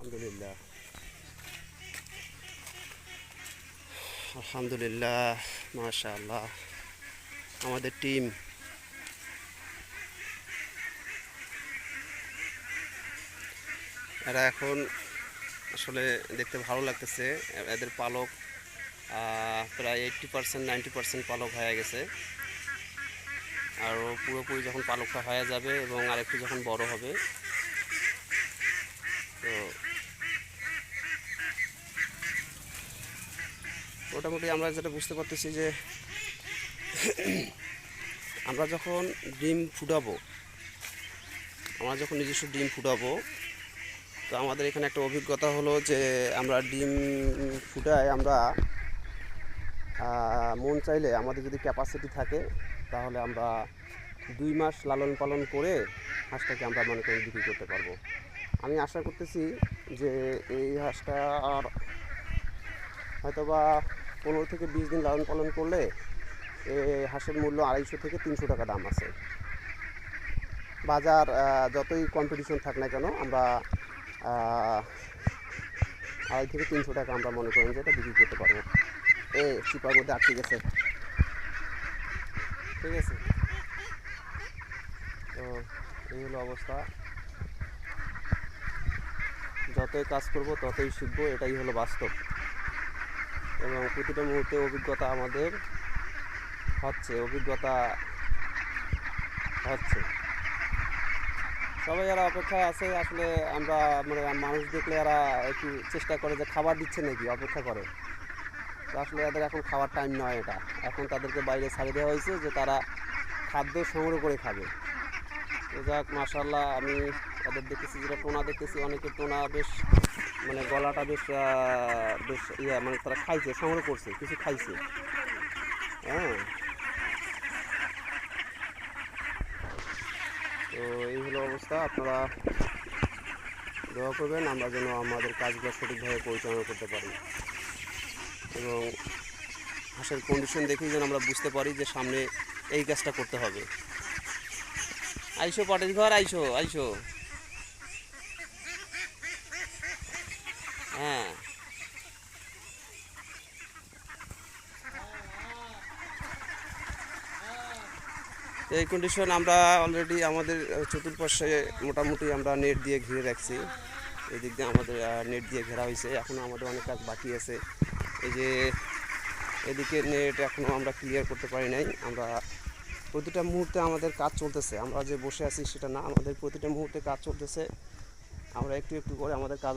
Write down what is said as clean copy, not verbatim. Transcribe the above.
আলহামদুলিল্লাহ, আলহামদুলিল্লাহ, মাশাআল্লাহ। আমাদের টিম এরা এখন আসলে দেখতে ভালো লাগতেছে। এদের পালক প্রায় 80% 90% পালক হয়ে গেছে। আরও পুরোপুরি যখন পালকটা হয়ে যাবে এবং আরেকটু যখন বড় হবে, তো মোটামুটি আমরা যেটা বুঝতে পারতেছি যে আমরা যখন ডিম ফুটাবো, আমরা যখন নিজস্ব ডিম ফুটাবো, তো আমাদের এখানে একটা অভিজ্ঞতা হলো যে আমরা ডিম ফুটায় আমরা মন চাইলে আমাদের যদি ক্যাপাসিটি থাকে তাহলে আমরা 2 মাস লালন পালন করে হাঁসটাকে আমরা মনে করি বিক্রি করতে পারবো। আমি আশা করতেছি যে এই হাঁসটা আর হয়তোবা 15 থেকে 20 দিন লালন পালন করলে এই হাঁসের মূল্য 250 থেকে 300 টাকা দাম আছে। বাজার যতই কম্পিটিশন থাক না কেন, আমরা 250 থেকে 300 টাকা আমরা মনে করেন যে এটা বিক্রি করতে পারবো। চিপার মধ্যে আটকে গেছে, ঠিক আছে। তো এই হলো অবস্থা। যতই কাজ করব ততই শিখবো, এটাই হলো বাস্তব। এবং প্রতিটা মুহূর্তে অভিজ্ঞতা আমাদের অভিজ্ঞতা হচ্ছে। সবাই এরা অপেক্ষায় আছে। আসলে আমরা মানে মানুষ দেখলে এরা একটু চেষ্টা করে যে খাবার দিচ্ছে নাকি, অপেক্ষা করে। তো আসলে এদের এখন খাওয়ার টাইম নয় এটা। এখন তাদেরকে বাইরে ছাড়ে দেওয়া হয়েছে যে তারা খাদ্য সংগ্রহ করে খাবে। তো যাক, মাশাআল্লাহ, আমি এদের দেখতেছি, যেটা টোনা দেখতেছি, অনেকে টোনা বেশ মানে গলাটা বেশ বেশ মানে তারা খাইছে, সংগ্রহ করছে, কিছু খাইছে। হ্যাঁ, তো এই হলো অবস্থা। আপনারা দোয়া করবেন আমরা যেন আমাদের কাজগুলো সঠিকভাবে পরিচালনা করতে পারি এবং হাঁসের কন্ডিশন দেখেই যেন আমরা বুঝতে পারি যে সামনে এই কাজটা করতে হবে। আইসো পাটের ঘর, আইসো আইসো। হ্যাঁ, এই কন্ডিশন আমরা অলরেডি আমাদের চতুর্পাশে মোটামুটি আমরা নেট দিয়ে ঘিরে রাখছি। এই দিক দিয়ে আমাদের নেট দিয়ে ঘেরা হয়েছে। এখনও আমাদের অনেক কাজ বাকি আছে। এই যে এদিকে নেট এখনও আমরা ক্লিয়ার করতে পারি নাই। আমরা প্রতিটা মুহূর্তে আমাদের কাজ চলতেছে। আমরা যে বসে আছি সেটা না, আমাদের প্রতিটা মুহূর্তে কাজ চলতেছে। আমরা একটু একটু করে আমাদের কাজ